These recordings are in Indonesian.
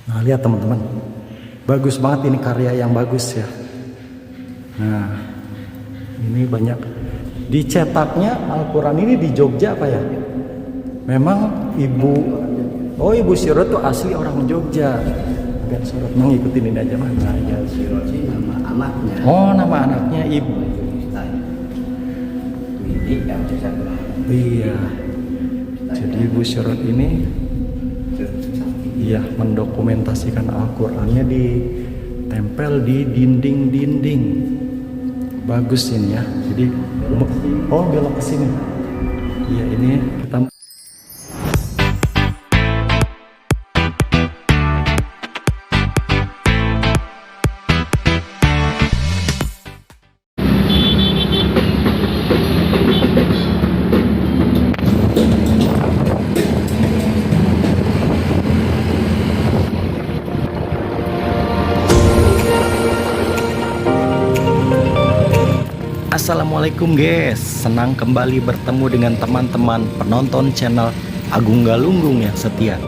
Nah, lihat teman-teman. Bagus banget ini, karya yang bagus ya. Nah, ini banyak. Dicetaknya Al-Quran ini di Jogja apa ya? Memang Ibu Sirot tuh asli orang Jogja. Agak Sirot ngikutin ini aja mah. Nah, ya. Sirot sih nama anaknya. Oh, nama anaknya Ibu. Ini yang bisa Iya. Jadi Ibu Sirot ini iya mendokumentasikan Al-Qur'annya ditempel di dinding-dinding. Bagus ini ya. Jadi belok ke sini. Iya, ini kita Assalamualaikum guys, senang kembali bertemu dengan teman-teman penonton channel Agung Galunggung yang setia.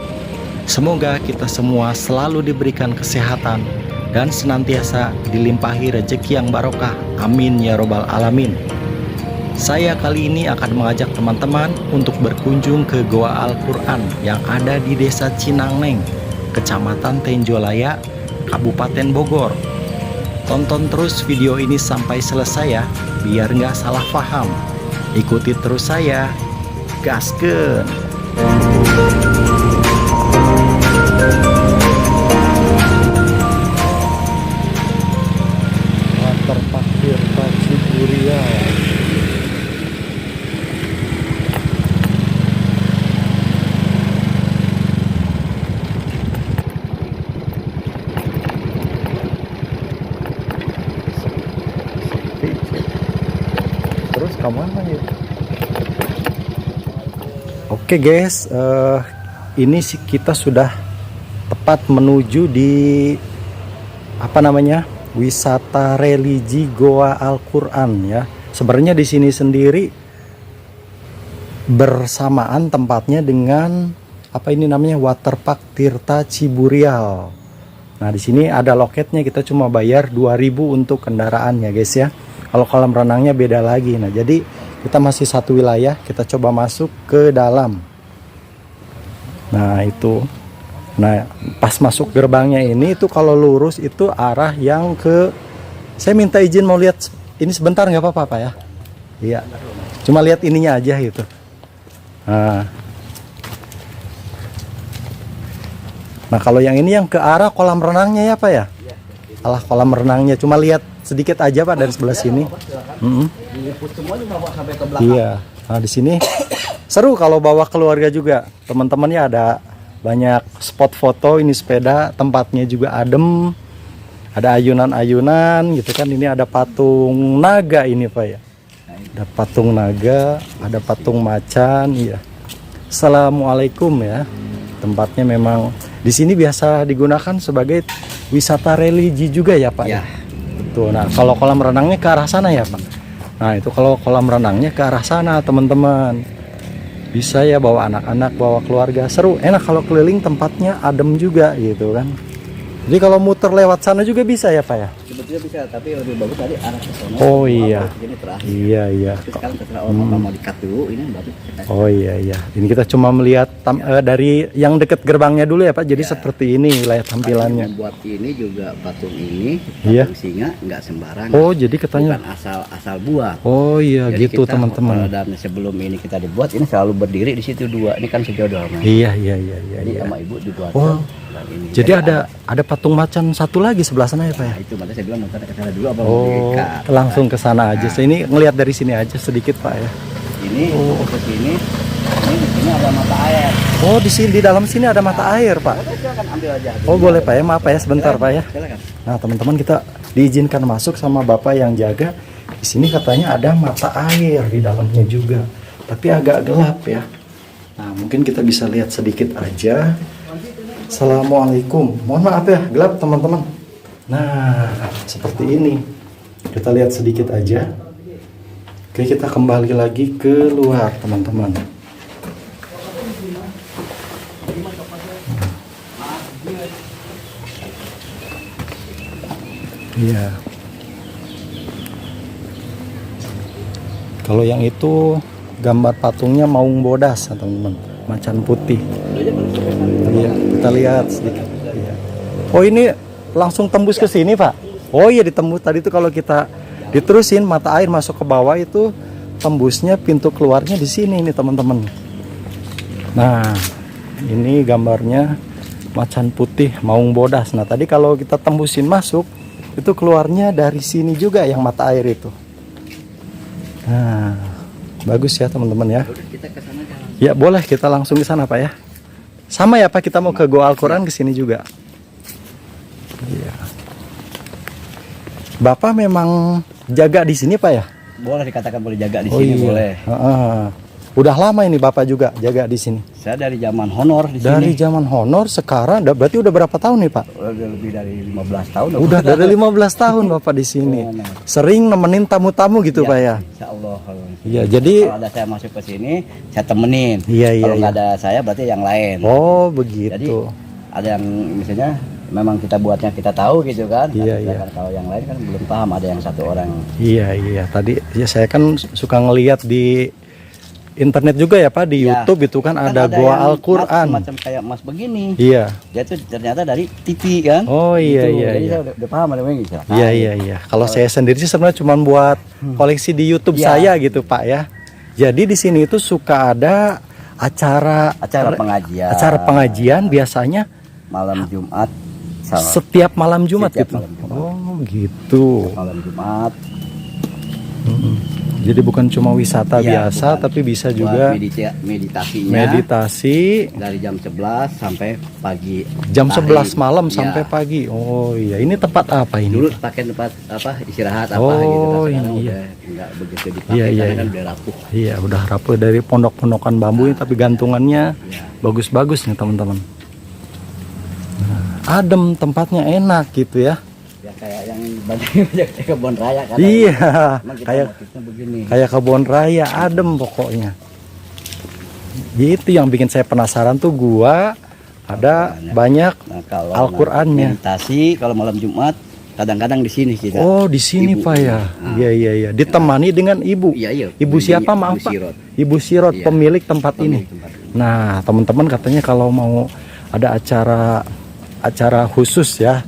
Semoga kita semua selalu diberikan kesehatan dan senantiasa dilimpahi rezeki yang barokah. Amin ya robbal alamin. Saya kali ini akan mengajak teman-teman untuk berkunjung ke Goa Al-Quran yang ada di Desa Cinangneng, Kecamatan Tenjolaya, Kabupaten Bogor. Tonton terus video ini sampai selesai ya, biar nggak salah paham. Ikuti terus saya, gaskeun. Waterpark Tirta Ciburial. Terus kemana ya? Oke guys, ini sih kita sudah tepat menuju di wisata religi Goa Al-Quran ya. Sebenarnya di sini sendiri bersamaan tempatnya dengan Waterpark Tirta Ciburial. Nah, di sini ada loketnya, kita cuma bayar 2.000 untuk kendaraan ya guys ya. Kalau kolam renangnya beda lagi. Nah, jadi kita masih satu wilayah, kita coba masuk ke dalam. Nah, itu. Nah, pas masuk gerbangnya ini itu kalau lurus itu arah yang ke, saya minta izin mau lihat ini sebentar, nggak apa-apa Pak ya? Iya. Cuma lihat ininya aja gitu. Nah, kalau yang ini yang ke arah kolam renangnya ya Pak ya? Alah, kolam renangnya cuma lihat sedikit aja Pak dari sebelah sini. Iya. Nah, di sini seru kalau bawa keluarga juga. Teman-temannya ada banyak spot foto, ini sepeda, tempatnya juga adem. Ada ayunan-ayunan gitu kan. Ini ada patung naga ini Pak ya. Ada patung naga, ada patung macan, iya. Assalamualaikum ya. Tempatnya memang di sini biasa digunakan sebagai wisata religi juga ya Pak ya. Betul. Nah, kalau kolam renangnya ke arah sana ya Pak. Nah, itu kalau kolam renangnya ke arah sana teman-teman. Bisa ya bawa anak-anak, bawa keluarga, seru. Enak kalau keliling, tempatnya adem juga gitu kan. Jadi kalau muter lewat sana juga bisa ya Pak ya? Sebetulnya bisa, tapi lebih bagus tadi arah ke sana. Oh iya. Iya. Terus sekarang setelah orang mau dikat dulu, ini baru kita. Oh iya. Ini kita cuma melihat dari yang dekat gerbangnya dulu ya Pak. Jadi seperti ini wilayah tampilannya. Membuat ini juga patung ini, Iya. patung singa nggak sembarangan. Oh, jadi katanya bukan asal buat. Oh iya, Jadi gitu kita, teman-teman. Dan sebelum ini kita dibuat, ini selalu berdiri di situ dua. Ini kan sejodoh. Iya. Jadi sama ibu dibuat. Oh. Ini. Jadi ada patung macan satu lagi sebelah sana ya Pak ya? Nah, itu makanya saya bilang mau ke sana dulu apa mau Oh, diikat. langsung ke sana aja. Saya ini ngelihat dari sini aja sedikit Pak ya. Ini ke sini. Ini di sini ada mata air. Oh, di dalam sini ada mata air Pak. Silakan ambil aja. Oh, boleh Pak ya. Maaf Pak ya, sebentar Pak ya. Silakan. Nah, teman-teman, kita diizinkan masuk sama Bapak yang jaga. Di sini katanya ada mata air di dalamnya juga. Tapi agak gelap ya. Nah, mungkin kita bisa lihat sedikit aja. Assalamualaikum. Mohon maaf ya, gelap teman-teman. Nah, seperti ini. Kita lihat sedikit aja. Oke, kita kembali lagi ke luar, teman-teman. Iya. Kalau yang itu gambar patungnya Maung Bodas, teman-teman, macan putih. Iya, kita lihat sedikit. Iya. Oh, ini langsung tembus ke sini, Pak. Oh iya, ditembus tadi itu kalau kita diterusin mata air masuk ke bawah itu tembusnya pintu keluarnya di sini nih, teman-teman. Nah, ini gambarnya macan putih Maung Bodas. Nah, tadi kalau kita tembusin masuk itu keluarnya dari sini juga yang mata air itu. Nah, bagus ya teman-teman ya. Ya boleh, kita langsung ke sana Pak ya. Sama ya Pak, kita mau ke Goa Al-Quran ke sini juga. Iya. Bapak memang jaga di sini Pak ya? Boleh dikatakan boleh jaga di sini, boleh. Udah lama ini Bapak juga jaga di sini? Saya dari zaman honor di Dari sini. zaman honor sekarang, berarti udah berapa tahun nih Pak? Udah lebih dari 15 tahun. Udah dari 15 tahun Bapak di sini. Sering nemenin tamu-tamu gitu Pak ya? Insya Allah. Iya, jadi kalau ada saya masuk ke sini, saya temenin. Iya, iya, Kalau nggak iya. ada saya, berarti yang lain. Oh Jadi begitu. ada yang misalnya memang kita buatnya kita tahu gitu kan. Iya, Tapi iya. sedangkan kalau yang lain kan belum paham, ada yang satu orang. Iya iya. Tadi ya saya kan suka ngeliat di internet juga ya Pak, di Ya. YouTube itu kan ada Goa yang Al-Quran. macam kayak mas begini. Iya. Dia tuh ternyata dari TV kan. Oh iya Gitu. iya Jadi iya. saya udah paham ada yang gitu. Iya iya iya. Kalau saya sendiri sih sebenarnya cuma buat koleksi di YouTube Iya. saya gitu Pak ya. Jadi di sini itu suka ada acara Acara pengajian. pengajian biasanya Malam Jumat. setiap malam Jumat Setiap gitu. malam Jumat. Oh gitu. Malam Jumat. Jadi bukan cuma wisata Iya, biasa, bukan. tapi bisa Buat juga meditasinya. meditasi Dari jam 11 sampai pagi. jam Tahim. 11 malam Iya. sampai pagi. Oh iya, ini tempat apa ini? Dulu pakai tempat apa istirahat apa Oh, gitu. Sekarang ini, iya. udah nggak begitu dipakai Iya, iya, karena kan iya. udah rapuh. Iya, udah rapuh dari pondok-pondokan bambu ini, tapi gantungannya Iya. bagus-bagus nih teman-teman. Nah, adem, tempatnya enak gitu ya. Ya kayak yang banyak kebun raya kan. Iya, Emang kita kayak motifnya begini. kayak kebun raya, adem pokoknya. Itu yang bikin saya penasaran tuh, gua ada banyak Nah, kalau Al-Qur'annya. meditasi kalau malam Jumat kadang-kadang di sini kita. Oh, di sini Ibu. Pak ya. Nah. Iya iya iya. Ditemani dengan ibu. Iya, iya. Ibu siapa Ibu maaf Pak? Sirot. Ibu Sirot, Iya. pemilik tempat ini. Pemilik tempat ini. Nah, teman-teman katanya kalau mau ada acara khusus ya,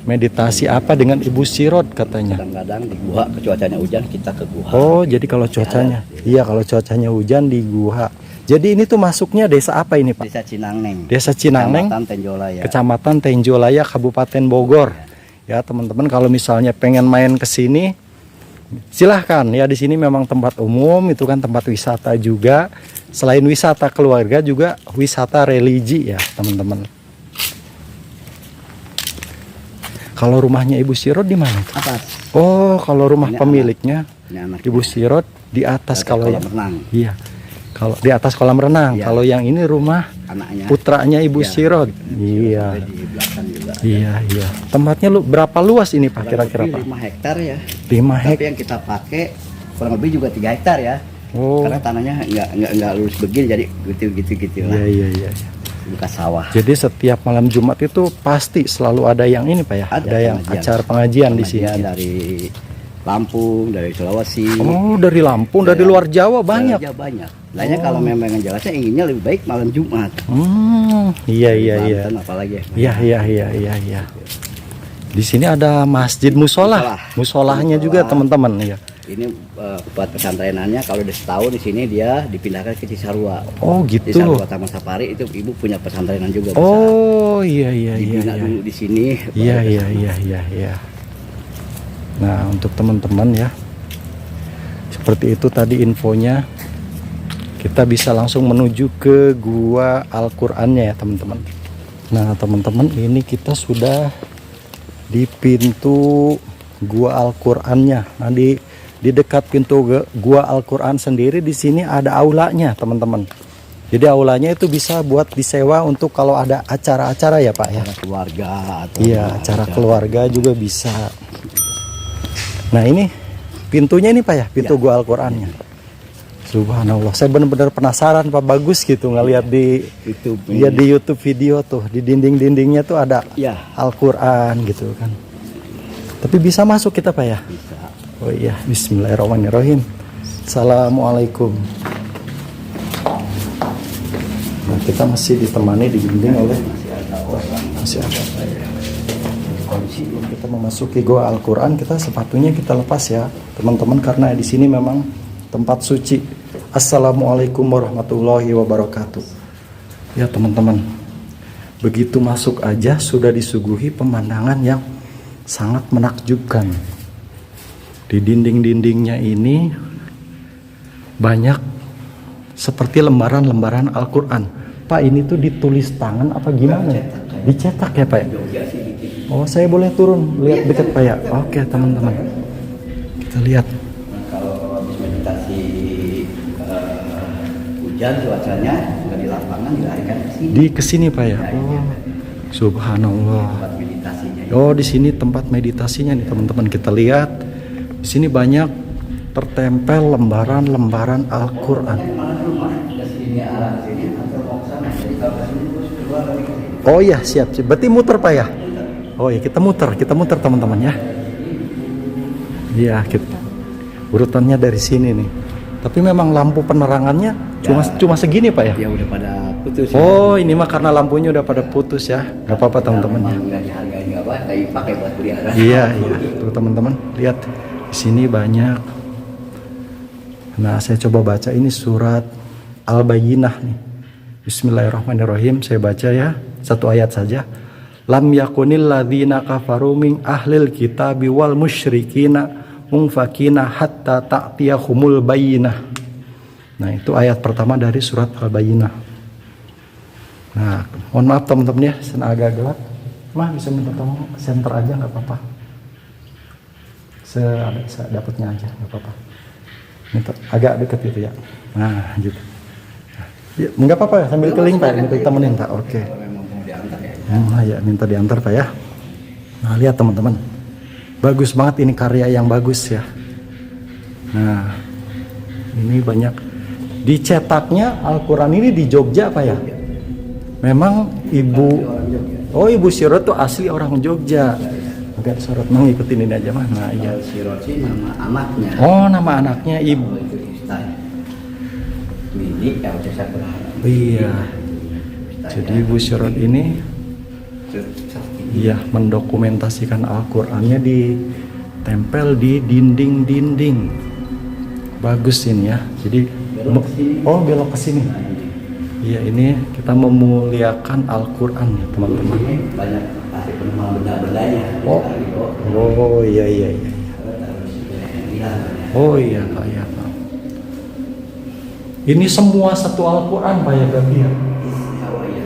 meditasi apa dengan Ibu Sirot katanya. Kadang-kadang di gua cuacanya hujan kita ke gua. Oh, jadi kalau cuacanya, iya kalau cuacanya hujan di gua. Jadi ini tuh masuknya desa apa ini Pak? Desa Cinangneng. Desa Cinangneng, Kecamatan Tenjolaya. Kecamatan Tenjolaya, Kabupaten Bogor. Ya teman-teman, kalau misalnya pengen main ke sini, silahkan ya. Di sini memang tempat umum, itu kan tempat wisata juga. Selain wisata keluarga juga wisata religi ya teman-teman. Kalau rumahnya Ibu Sirot di mana? Atas. Oh, kalau rumah Ini pemiliknya Ini anak Ibu Sirot di atas, kalau yang renang iya. Kalau di atas kolam renang, Iya. kalau yang ini rumah anaknya. putranya Ibu Iya. Sirot. Iya. Di belakang juga. Iya, iya. Tempatnya berapa luas ini Pak kira-kira Pak? 5 hektar ya. 5 Tapi hektar. yang kita pakai kurang lebih juga 3 hektar ya. Oh. Karena tanahnya nggak lurus begini jadi gitu lah. Iya, iya, iya. Bukan sawah. Jadi setiap malam Jumat itu pasti selalu ada yang ini Pak ya? Ada yang pengajian. acara pengajian di sini. Pengajian dari Lampung, dari Sulawesi. Oh, dari Lampung, dari luar Jawa banyak. Ya, banyak. Lainnya kalau memang yang jelasnya inginnya lebih baik malam Jumat. Iya, iya, iya. Banten apalagi ya. Iya, iya, iya, iya, iya. Di sini ada masjid musola. Musolahnya juga teman-teman ya. Ini buat pesantrenannya kalau udah setahun di sini dia dipindahkan ke Cisarua. Oh, gitu. Cisarua Taman Safari itu ibu punya pesantrenan juga. Oh, iya, iya, iya, Dibina iya. dulu di sini. Iya, baru iya, iya, iya, iya. Nah, untuk teman-teman ya, seperti itu tadi infonya. Kita bisa langsung menuju ke Gua Al-Qur'annya ya teman-teman. Nah teman-teman, ini kita sudah di pintu Gua Al-Qur'annya. Nah di dekat pintu Gua Al-Qur'an sendiri di sini ada aulanya teman-teman. Jadi aulanya itu bisa buat disewa untuk kalau ada acara-acara ya Pak ya. acara keluarga atau Iya, acara keluarga juga bisa. Nah ini pintunya ini Pak ya, pintu Gua Al-Qur'annya. Subhanallah, saya benar-benar penasaran Pak, bagus gitu ngelihat di itu. ya di YouTube video tuh, di dinding-dindingnya tuh ada Ya. Al-Qur'an gitu kan. Tapi Tapi bisa masuk kita Pak ya? Bisa. Oh iya, bismillahirrahmanirrahim. Assalamualaikum. Nah, kita masih ditemani dibimbing oleh masih ada. Sebelum kita memasuki goa Al-Quran, kita sepatunya kita lepas ya teman-teman, karena di sini memang tempat suci. Assalamualaikum warahmatullahi wabarakatuh. Ya teman-teman, begitu masuk aja sudah disuguhi pemandangan yang sangat menakjubkan. Di dinding-dindingnya ini banyak seperti lembaran-lembaran Al-Quran. Pak, ini tuh ditulis tangan apa gimana? Dicetak ya Pak ya? Oh, saya boleh turun lihat dekat Pak ya? Oke teman-teman, kita lihat. Kalau habis meditasi hujan cuacanya nggak di lapangan, dilarikan ke sini. Di kesini Pak ya? Oh, subhanallah. Tempat meditasinya. Oh, di sini tempat meditasinya nih teman-teman. Kita lihat di sini banyak tertempel lembaran-lembaran Al-Quran. Oh iya, siap. Berarti muter Pak ya? Oh iya, kita muter teman-teman ya. Iya, kita urutannya dari sini nih. Tapi memang lampu penerangannya cuma segini Pak ya? Ya udah pada putus. Oh, ini mah karena lampunya udah pada putus ya. Gak apa-apa teman-teman ya. Nggak dihargai nggak apa, tapi pakai buat pelihara. Iya. Tuh teman-teman, lihat di sini banyak. Nah, saya coba baca ini surat Al-Bayyinah nih. Bismillahirrahmanirrahim. Saya baca ya, satu ayat saja. Lam yakunil ladzina kafaru min ahlil kitabi wal musyrikina munfakina hatta ta'tiyahumul bayyinah. Nah, itu ayat pertama dari surat Al-Bayyinah. Nah, mohon maaf teman-teman ya, agak gelap. Mah bisa minta tolong center aja nggak apa-apa. Dapatnya aja nggak apa-apa. Minta agak dekat gitu ya. Nah, gitu. Ya, nggak apa-apa ya, sambil keliling Pak, minta temenin Pak. Oke. Nah, ya minta diantar Pak ya. Nah, lihat teman-teman, bagus banget ini, karya yang bagus ya. Nah, ini banyak dicetaknya Al-Quran ini di Jogja Pak ya. Memang Ibu Sirot tuh asli orang Jogja. Agak sorot mau ngikutin ini aja mah. Nah, iya. Sirot sih nama anaknya. Oh, nama anaknya Ibu. Itu Istai. Milik LCS Berharap. Iya. Jadi Ibu Sirot ini iya mendokumentasikan Al-Qur'annya ditempel di dinding-dinding. Bagus ini ya. Jadi belok ke sini. Iya, ini kita memuliakan Al-Qur'an ya, teman-teman. Banyak kasih penemuan benda-bendanya. Oh iya. Oh iya Pak ya. Ini semua satu Al-Quran Pak ya berarti ya?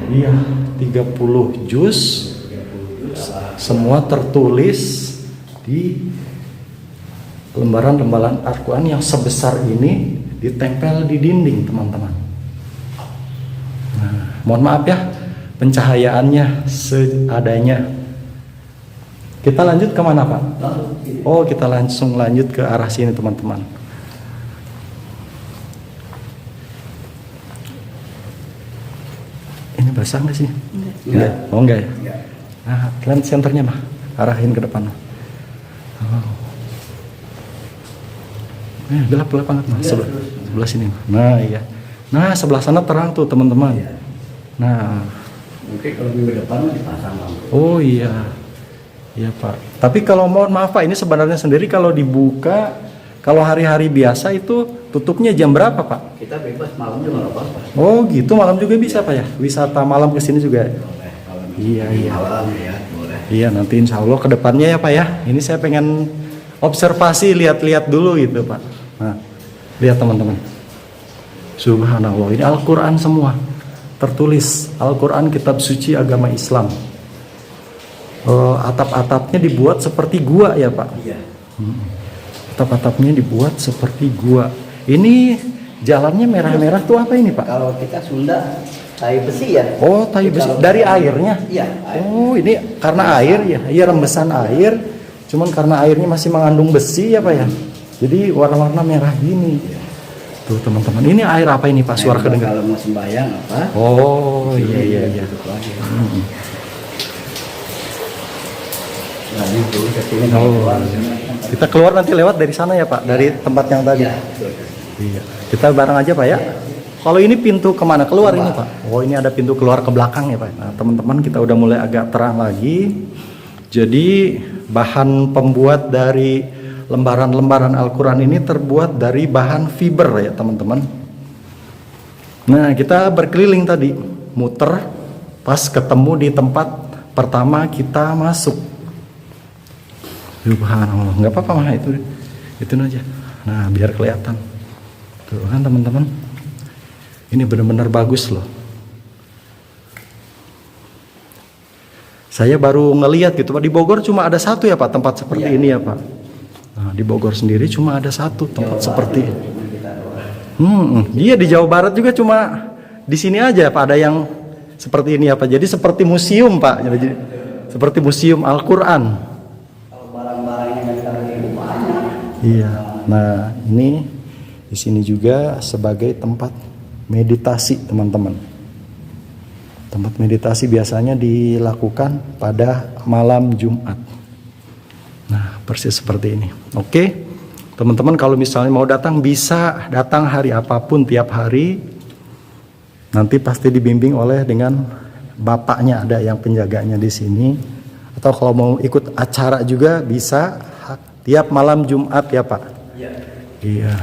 Iya, 30 juz. Semua tertulis di lembaran-lembaran Al-Quran yang sebesar ini, ditempel di dinding teman-teman. Nah, mohon maaf ya, pencahayaannya seadanya. Kita lanjut ke mana Pak? Oh, kita langsung lanjut ke arah sini teman-teman. Ini basah nggak sih? Enggak. Oh enggak ya? Nah, kalian senternya mah arahin ke depan. Oh. Gelap banget mah. Sebelah sini. Nah iya. Nah sebelah sana terang tuh teman-teman. Nah. Mungkin kalau minggu depan dipasang lampu. Oh iya. Iya Pak. Tapi kalau mohon maaf Pak, ini sebenarnya sendiri kalau dibuka, kalau hari-hari biasa itu tutupnya jam berapa Pak? Kita bebas malam juga nggak apa-apa. Oh gitu, malam juga bisa Pak ya? Wisata malam ke sini juga? Boleh. Iya. Malam ya boleh. Iya, nanti insya Allah ke depannya ya Pak ya. Ini saya pengen observasi, lihat-lihat dulu gitu Pak. Nah, lihat teman-teman. Subhanallah, ini Al-Quran semua. Tertulis Al-Quran kitab suci agama Islam. Atap-atapnya dibuat seperti gua ya Pak. Iya. Atap-atapnya dibuat seperti gua. Ini jalannya merah-merah tuh apa ini Pak? Kalau kita Sunda tai besi ya. Oh, tai besi dari airnya. Iya. Oh, ini karena air ya. Iya, rembesan air. Cuman karena airnya masih mengandung besi ya Pak ya. Jadi warna-warna merah gini. Tuh teman-teman, ini air apa ini Pak? Suara kedengar. Kalau mau sembahyang apa? Oh iya. Nah, itu ke sini Oh. Kita keluar nanti lewat dari sana ya Pak, dari tempat yang tadi. Iya, betul. Iya. Kita bareng aja Pak ya. Kalau ini pintu kemana keluar ini Pak? Oh ini ada pintu keluar ke belakang ya Pak. Nah teman-teman kita udah mulai agak terang lagi. Jadi bahan pembuat dari lembaran-lembaran Al-Quran ini terbuat dari bahan fiber ya teman-teman. Nah kita berkeliling tadi, muter, pas ketemu di tempat pertama kita masuk. Subhanallah, nggak apa-apa mah itu aja. Nah biar kelihatan. Tuh kan teman-teman. Ini benar-benar bagus loh. Saya baru ngeliat gitu Pak, di Bogor cuma ada satu ya Pak tempat seperti ini ya Pak. Nah, di Bogor sendiri cuma ada satu tempat seperti ini. Iya di Jawa Barat juga cuma di sini aja Pak ada yang seperti ini ya Pak. Jadi seperti museum Pak. Jadi seperti museum Al-Quran. Kalau barang-barangnya yang kita pakai banyak. Iya. Nah ini di sini juga sebagai tempat meditasi teman-teman. Tempat meditasi biasanya dilakukan pada malam Jumat. Nah persis seperti ini. Oke teman-teman kalau misalnya mau datang bisa datang hari apapun tiap hari. Nanti pasti dibimbing oleh dengan bapaknya ada yang penjaganya di sini. Atau kalau mau ikut acara juga bisa tiap malam Jumat ya Pak. Iya. Iya.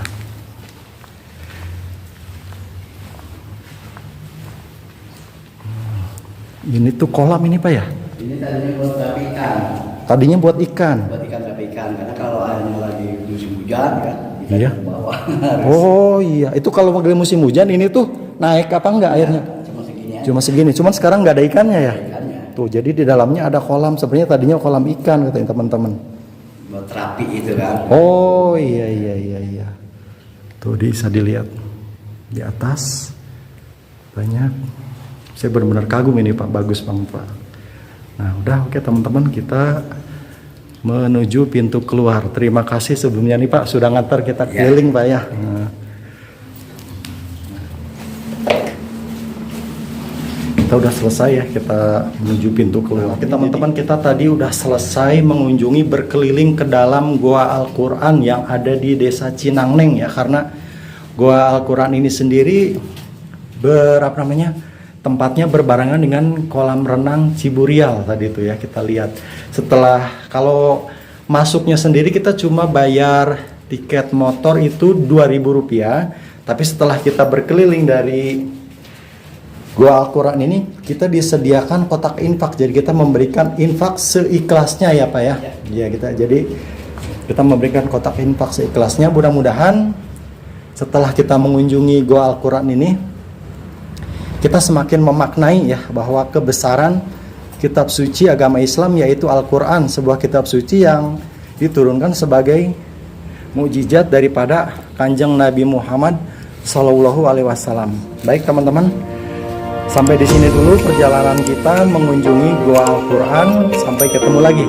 Ini tuh kolam ini Pak ya? Ini tadinya buat tapi ikan. Tadinya buat ikan. Buat ikan tapi ikan karena kalau airnya lagi musim hujan kan ikan Iya. ke bawah. Oh iya, itu kalau lagi musim hujan ini tuh naik apa enggak airnya? Cuma segini aja Cuma segini, cuman sekarang nggak ada ikannya ya? ikannya. Tuh, jadi di dalamnya ada kolam, sebenarnya tadinya kolam ikan katanya teman-teman. Buat terapi itu kan. Oh iya. Tuh bisa dilihat di atas banyak. Saya benar-benar kagum ini Pak, bagus banget Pak. Nah udah oke teman-teman kita menuju pintu keluar. Terima kasih sebelumnya nih Pak sudah ngantar kita keliling Pak ya. Nah. Kita udah selesai ya, kita menuju pintu keluar. Oke teman-teman kita tadi udah selesai mengunjungi berkeliling ke dalam Goa Al-Quran yang ada di desa Cinangneng ya. Karena Goa Al-Quran ini sendiri tempatnya berbarengan dengan kolam renang Ciburial tadi itu ya kita lihat. Setelah kalau masuknya sendiri kita cuma bayar tiket motor itu Rp2.000, tapi setelah kita berkeliling dari Goa Al-Quran ini kita disediakan kotak infak. Jadi kita memberikan infak seikhlasnya ya Pak ya. Iya kita memberikan kotak infak seikhlasnya. Mudah-mudahan setelah kita mengunjungi Goa Al-Quran ini kita semakin memaknai ya bahwa kebesaran kitab suci agama Islam yaitu Al-Quran, sebuah kitab suci yang diturunkan sebagai mukjizat daripada Kanjeng Nabi Muhammad Sallallahu Alaihi Wasallam. Baik teman-teman, sampai di sini dulu perjalanan kita mengunjungi Goa Al-Quran. Sampai ketemu lagi.